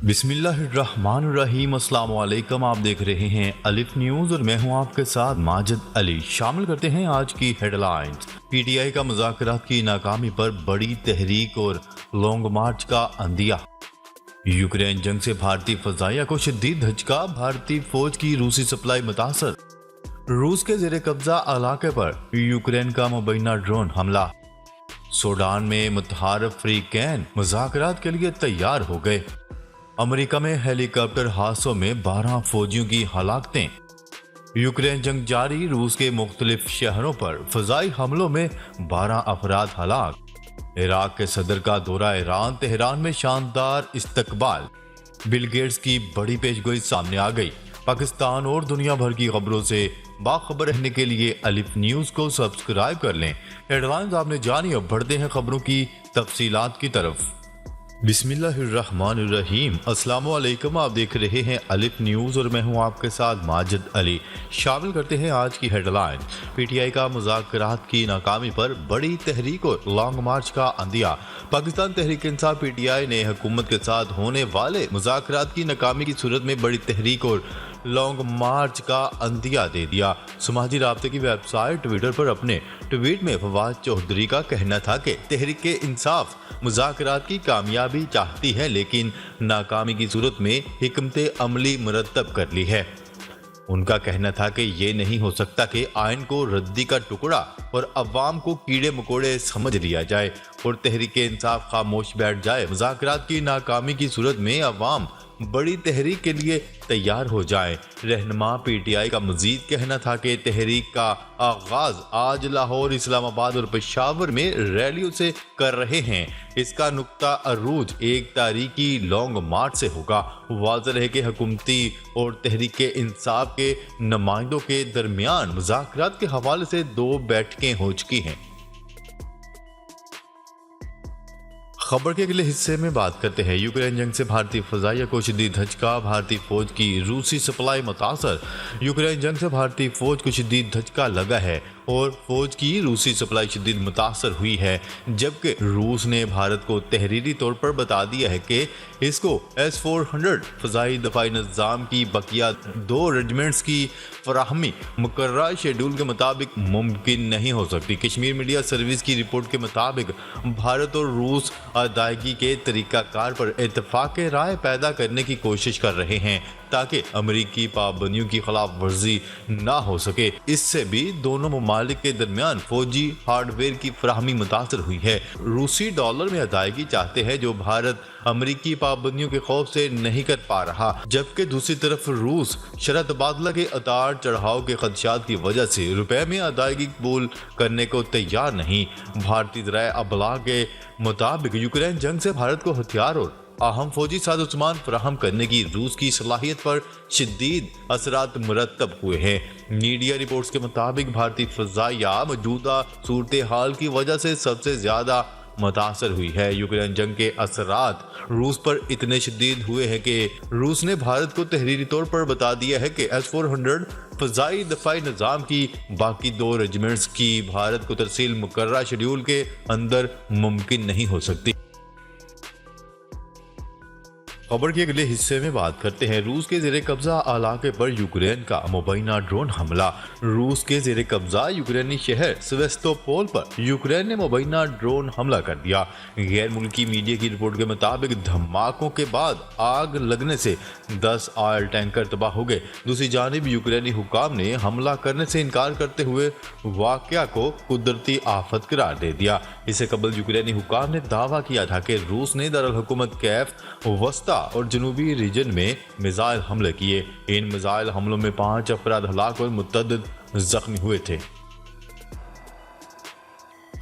बिस्मिल्लाहिर्रहमानिर्रहीम। अस्सलाम वालेकुम। आप देख रहे हैं अलिफ न्यूज़ और मैं हूं आपके साथ माजिद अली। शामिल करते हैं आज की हेडलाइंस। पीटीआई का मुज़ाकरात की नाकामी पर बड़ी तहरीक और लॉन्ग मार्च का अंदिया। यूक्रेन जंग से भारतीय फजाइया को शदीद धचका, भारतीय फौज की रूसी सप्लाई मुतासर। रूस के जेर कब्जा इलाके पर यूक्रेन का मुबैना ड्रोन हमला। सूडान में मुतहारफ अफ्रीकैन मुज़ाकरात के लिए तैयार हो गए। अमेरिका में हेलीकॉप्टर हादसों में 12 फौजियों की हलाकतें। यूक्रेन जंग जारी, रूस के मुख्तलिफ शहरों पर फजाई हमलों में 12 अफराद हलाक। इराक के सदर का दौरा ईरान, तेहरान में शानदार इस्तकबाल। बिल गेट्स की बड़ी पेशगोई सामने आ गई। पाकिस्तान और दुनिया भर की खबरों से बाखबर रहने के लिए अलिफ न्यूज़ को सब्सक्राइब कर लें। हेडलाइंस आपने जानी, अब बढ़ते हैं खबरों की तफसीलात की तरफ। बिस्मिल्लाहिर्रहमानिर्रहीम। अस्सलाम वालेकुम। आप देख रहे हैं अलिफ न्यूज़ और मैं हूं आपके साथ माजिद अली। शामिल करते हैं आज की हेडलाइन। पीटीआई का मुज़ाकरात की नाकामी पर बड़ी तहरीक और लॉन्ग मार्च का अंदिया। पाकिस्तान तहरीक इंसाफ पीटीआई ने हुकूमत के साथ होने वाले मुज़ाकरात की नाकामी की सूरत में बड़ी तहरीक और लॉन्ग मार्च का अंदिया दे दिया। समाजी राब्ते की वेबसाइट ट्विटर पर अपने ट्वीट में फवाद चौधरी का कहना था कि तहरीक इंसाफ मुज़ाकरात की कामयाबी चाहती है, लेकिन नाकामी की सूरत में हिकमत अमली मुरतब कर ली है। उनका कहना था कि ये नहीं हो सकता कि आइन को रद्दी का टुकड़ा और अवाम को कीड़े मकोड़े समझ लिया जाए और तहरीक इंसाफ खामोश बैठ जाए। मुज़ाकरात की नाकामी की सूरत में अवाम बड़ी तहरीक के लिए तैयार हो जाए। रहनुमा पीटीआई का मजीद कहना था कि तहरीक का आगाज आज लाहौर, इस्लामाबाद और पेशावर में रैलियों से कर रहे हैं। इसका नुक्ता अरूज 1 तारीखी लॉन्ग मार्च से होगा। वाज़ेह है कि हुकूमती और तहरीक इंसाफ के नुमाइंदों के दरमियान मुज़ाकरात के हवाले से 2 बैठकें हो चुकी हैं। खबर के अगले हिस्से में बात करते हैं। यूक्रेन जंग से भारतीय फजाइया को शदीद धचका, भारतीय फौज की रूसी सप्लाई मुतासर। यूक्रेन जंग से भारतीय फौज को शदीद धचका लगा है और फौज की रूसी सप्लाई शदीद मुतासर हुई है, जबकि रूस ने भारत को तहरीरी तौर पर बता दिया है कि इसको S-400 फजाई दफाई निज़ाम की बकिया 2 रेजिमेंट्स की फराहमी मुकर्रर शेड्यूल के मुताबिक मुमकिन नहीं हो सकती। कश्मीर मीडिया सर्विस की रिपोर्ट के मुताबिक भारत और रूस अदायगी के तरीकाकार पर इत्तेफाक राय पैदा करने की कोशिश कर रहे हैं ताकि अमरीकी पाबंदियों की खिलाफ वर्जी ना हो सके। इससे भी दोनों ममालिक के दरमियान फौजी हार्डवेयर की फराहमी मुतासर हुई है। रूसी डॉलर में अदायगी चाहते हैं, जो भारत अमरीकी पाबंदियों के खौफ से नहीं कर पा रहा, जबकि दूसरी तरफ रूस शरह तबादला के उतार चढ़ाव के खदशात की वजह से रुपए में अदायगी कबूल करने को तैयार नहीं। भारतीय ज़राए अबलाग के मुताबिक यूक्रेन जंग से भारत को हथियार और अहम फौजी साज़ो-सामान फराहम करने की रूस की सलाहियत पर शदीद असरात मुरतब हुए हैं। मीडिया रिपोर्ट्स के मुताबिक भारतीय फजाइया मौजूदा सूरत हाल की वजह से सबसे ज्यादा मुतासर हुई है। यूक्रेन जंग के असरात रूस पर इतने शदीद हुए हैं कि रूस ने भारत को तहरीरी तौर पर बता दिया है कि S-400 फजाई दफाई निज़ाम की बाकी 2 रेजिमेंट्स की भारत को तरसील मुकर्रर शेड्यूल के अंदर मुमकिन नहीं हो सकती। खबर के अगले हिस्से में बात करते हैं। रूस के जेर कब्जा इलाके पर यूक्रेन का मुबैना ड्रोन हमला। रूस के जेर कब्जा यूक्रेनी शहर सेवास्तोपोल पर यूक्रेन ने मुबैना ड्रोन हमला कर दिया। गैर मुल्की मीडिया की रिपोर्ट के मुताबिक धमाकों के बाद आग लगने से 10 ऑयल टैंकर तबाह हो गए। दूसरी जानिब यूक्रेनी हुकाम ने हमला करने से इनकार करते हुए वाकया को कुदरती आफत करार दे दिया। इससे कबल यूक्रेनी हुकाम ने दावा किया था कि रूस ने दारुल हुकूमत कैफ, वस्ता और जनूबी रीजन में मिसाइल हमले किए। इन मिसाइल हमलों में 5 अफराद हलाक और मुतअद्दिद जख्मी हुए थे।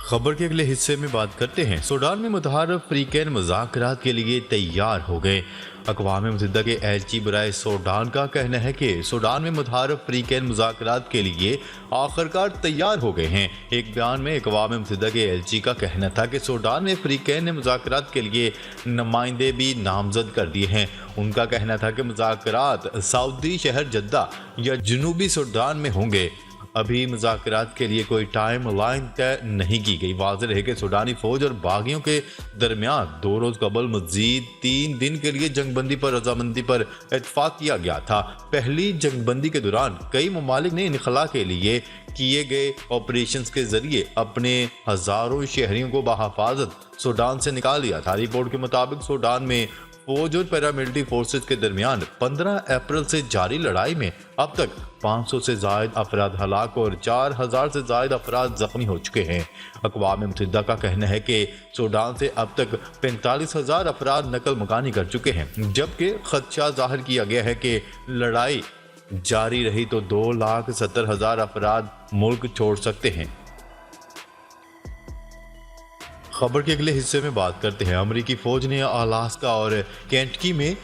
खबर के अगले हिस्से में बात करते हैं। सूडान में मुतहारफ अफ्रीकैन मुज़ाकरात के लिए तैयार हो गए। अक़वाम मुत्तहिदा के एजेंसी बराए सूडान का कहना है कि सूडान में मुतहारफ अफ्रीकैन मुज़ाकरात के लिए आखिरकार तैयार हो गए हैं। एक बयान में अक़वाम मुत्तहिदा के एजेंसी का कहना था कि सूडान में अफ्रीकैन ने मुज़ाकरात के लिए नुमाइंदे भी नामजद कर दिए हैं। उनका कहना था कि मुज़ाकरात सऊदी शहर जद्दा या जनूबी सूडान में होंगे। अभी मुज़ाकरात के लिए कोई टाइम लाइन तय नहीं की गई। वाज़ेह है कि सूडानी फौज और बागियों के दरमियान 2 रोज कबल मजीद 3 दिन के लिए जंगबंदी पर रजामंदी पर इत्फाक किया गया था। पहली जंगबंदी के दौरान कई ममालिक ने इनखला के लिए किए गए ऑपरेशंस के जरिए अपने हजारों शहरियों को बहिफाजत सूडान से निकाल लिया था। रिपोर्ट के मुताबिक सूडान में फौज और पैरामिलिट्री फोर्सेज के दरमियान 15 अप्रैल से जारी लड़ाई में अब तक 500 से जायद अफराद हलाक और 4000 से जायद अफराद जख्मी हो चुके हैं। अक़वाम मुत्तहिदा का कहना है कि सूडान से अब तक 45,000 अफराद नकल मकानी कर चुके हैं, जबकि खदशा जाहिर किया गया है कि लड़ाई जारी रही तो 2,70,000 अफराद मुल्क छोड़ सकते हैं। खबर के अगले हिस्से में बात करते हैं। अमेरिकी फौज ने अलास्का और केंटकी में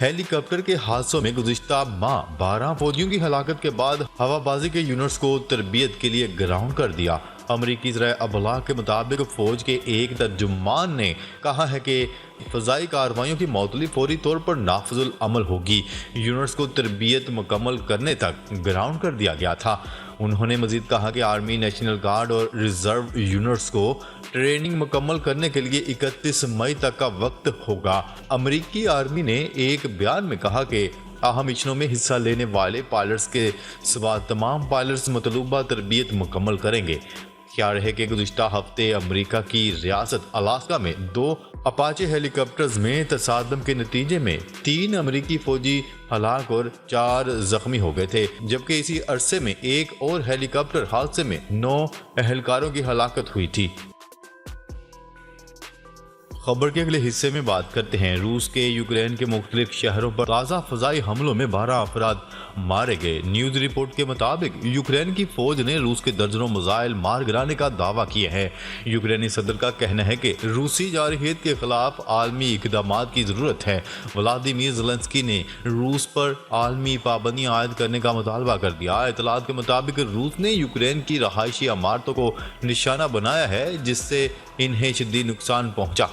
हेलीकॉप्टर के हादसों में गुज़िश्ता माह 12 फौजियों की हलाकत के बाद हवाबाजी के यूनिट्स को तरबियत के लिए ग्राउंड कर दिया। अमरीकी ज़राए अबलाग के मुताबिक फौज के एक तर्जुमान ने कहा है कि फ़ज़ाई कार्रवाइयों की मौतली फौरी तौर पर नाफिजुल अमल होगी। यूनिट्स को तरबियत मुकम्मल करने तक ग्राउंड कर दिया गया था। उन्होंने मजीद कहा कि आर्मी, नेशनल गार्ड और रिजर्व यूनिट्स को ट्रेनिंग मुकम्मल करने के लिए 31 मई तक का वक्त होगा। अमरीकी आर्मी ने एक बयान में कहा कि अहम मिशनों में हिस्सा लेने वाले पायलट्स के सिवा तमाम पायलट्स मतलूबा तरबियत मुकम्मल करेंगे। ख्याल है कि गुज़िश्ता हफ्ते अमेरिका की रियासत अलास्का में 2 अपाचे हेलीकॉप्टर्स में तसादम के नतीजे में 3 अमेरिकी फौजी हलाक और 4 जख्मी हो गए थे, जबकि इसी अरसे में एक और हेलीकॉप्टर हादसे में 9 अहलकारों की हलाकत हुई थी। खबर के अगले हिस्से में बात करते हैं। रूस के यूक्रेन के मुख्तलिफ शहरों पर ताज़ा फ़ज़ाई हमलों में 12 अफराद मारे गए। न्यूज़ रिपोर्ट के मुताबिक यूक्रेन की फौज ने रूस के दर्जनों मिसाइल मार गिराने का दावा किया है। यूक्रेनी सदर का कहना है कि रूसी जारहियत के खिलाफ आलमी इक़दामात की ज़रूरत है। व्लादिमीर ज़ेलेंस्की ने रूस पर आलमी पाबंदियाँ आयद करने का मुतालबा कर दिया। इतलात के मुताबिक रूस ने यूक्रेन की रहायशी इमारतों को निशाना बनाया है, जिससे इन्हें शदीद नुकसान पहुँचा।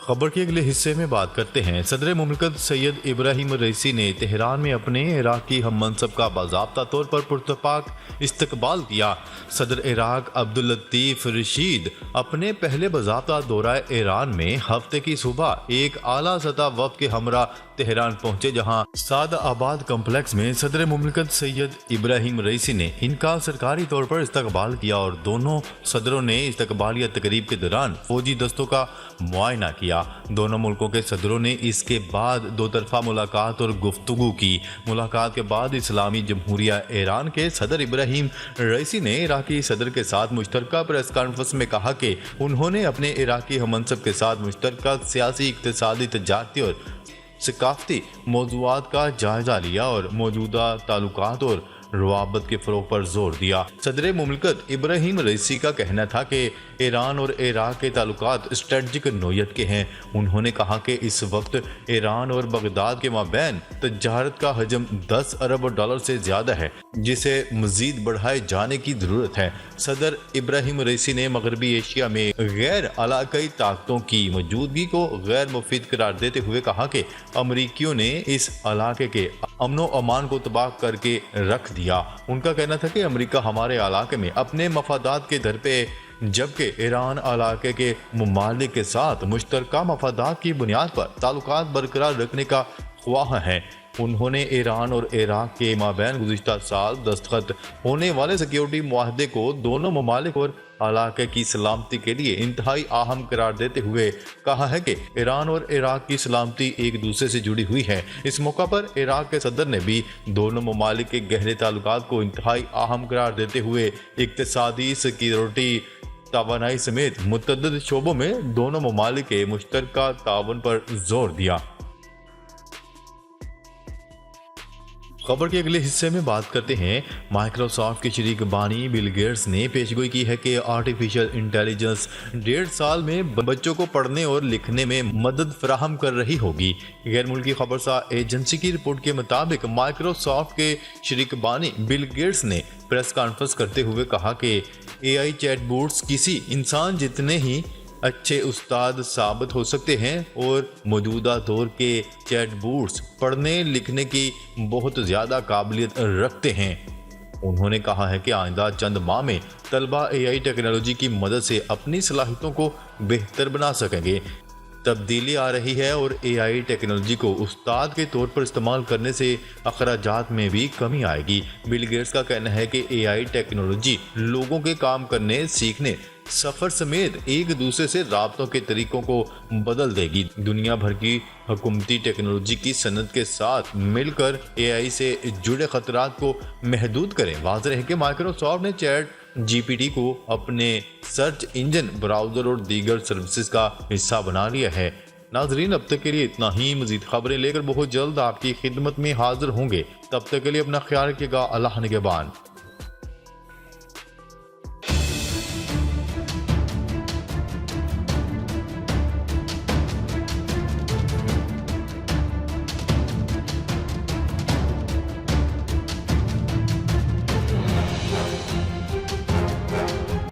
खबर के अगले हिस्से में बात करते हैं। सदर मुमलिकत सैयद इब्राहिम रईसी ने तेहरान में अपने इराकी हम मनसब का बाज़ाब्ता तौर पर पुरतपाक इस्तकबाल किया। सदर इराक अब्दुल लतीफ़ रशीद अपने पहले बाज़ाब्ता दौरा ईरान में हफ्ते की सुबह एक आला सतह वफ़द के हमरा तेहरान पहुंचे, जहां सादआबाद कम्प्लेक्स में सदर मुमलिकत सैयद इब्राहिम रईसी ने इनका सरकारी तौर पर इस्तकबाल किया और दोनों सदरों ने इस्तकबालिया तकरीब के दौरान फौजी दस्तों का मुआयना किया। दोनों मुल्कों के सदरों ने इसके बाद 2 तरफा मुलाकात और गुफ्तगू की। मुलाकात के बाद इस्लामी जमहूरिया ईरान के सदर इब्राहिम रईसी ने इराकी सदर के साथ मुश्तरका प्रेस कॉन्फ्रेंस में कहा कि उन्होंने अपने इराकी हममनसब के साथ मुश्तरका सियासी, इक़्तिसादी, तजारती और सकाफती मौज़ूआत का जायजा लिया और मौजूदा ताल्लुकात और रवाबत के फ़रोग़ पर जोर दिया। सदर मुमलिकत इब्राहिम रईसी का कहना था कि ईरान और इराक के ताल्लुकात स्ट्रेटजिक नोयत के हैं। उन्होंने कहा कि इस वक्त ईरान और बगदाद के माबैन तजारत का हजम 10 अरब डॉलर से ज़्यादा है, जिसे मज़ीद बढ़ाए जाने की ज़रूरत है। सदर इब्राहिम रईसी ने मगरबी एशिया में गैर इलाकाई ताकतों की मौजूदगी को गैर मुफीद करार देते हुए कहा कि अमरीकियों ने इस इलाके के अमनो अमान को तबाह करके रख दिया। उनका कहना था कि अमेरिका हमारे इलाके में अपने मफादात के दर पे, जबकि ईरान इलाके के ममालिक के साथ मुश्तरका मफादात की बुनियाद पर ताल्लुकात बरकरार रखने का ख्वाह है। उन्होंने ईरान और इराक के माबैन गुज़िश्ता साल दस्तखत होने वाले सिक्योरिटी मुआहदे को दोनों ममालिक और इलाके की सलामती के लिए इंतहाई अहम करार देते हुए कहा है कि ईरान और इराक की सलामती एक दूसरे से जुड़ी हुई है। इस मौका पर इराक के सदर ने भी दोनों ममालिक के गहरे ताल्लुकात को इंतहाई अहम करार देते हुए इक़्तिसादी, सिक्योरिटी, तवानाई समेत मुतअद्दिद शोबों में दोनों ममालिक के मुश्तरका ताउन पर जोर दिया। खबर के अगले हिस्से में बात करते हैं। माइक्रोसॉफ्ट के शरीक बानी बिल गेट्स ने पेशगोई की है कि आर्टिफिशियल इंटेलिजेंस 1.5 साल में बच्चों को पढ़ने और लिखने में मदद फराहम कर रही होगी। गैर मुल्की खबरसार एजेंसी की रिपोर्ट के मुताबिक माइक्रोसॉफ्ट के शरीक बानी बिल गेट्स ने प्रेस कॉन्फ्रेंस करते हुए कहा कि AI चैटबॉट्स किसी इंसान जितने ही अच्छे उस्ताद साबित हो सकते हैं और मौजूदा दौर के चैटबॉट्स पढ़ने लिखने की बहुत ज़्यादा काबिलियत रखते हैं। उन्होंने कहा है कि आइंदा चंद माह में तलबा एआई टेक्नोलॉजी की मदद से अपनी सलाहियतों को बेहतर बना सकेंगे। तब्दीली आ रही है और एआई टेक्नोलॉजी को उस्ताद के तौर पर इस्तेमाल करने से अखराजात में भी कमी आएगी। बिल गेट्स का कहना है कि एआई टेक्नोलॉजी लोगों के काम करने, सीखने, सफ़र समेत एक दूसरे से राब्तों के तरीकों को बदल देगी। दुनिया भर की हुकूमती टेक्नोलॉजी की सनत के साथ मिलकर एआई से जुड़े खतरात को महदूद करें। वाज़ेह है कि माइक्रोसॉफ्ट ने चैट जीपीटी को अपने सर्च इंजन, ब्राउज़र और दीगर सर्विसेज का हिस्सा बना लिया है। नाजरीन, अब तक के लिए इतना ही। मज़ीद खबरें लेकर बहुत जल्द आपकी खिदमत में हाजिर होंगे। तब तक के लिए अपना ख्याल रखिएगा। अल्लाह निगहबान।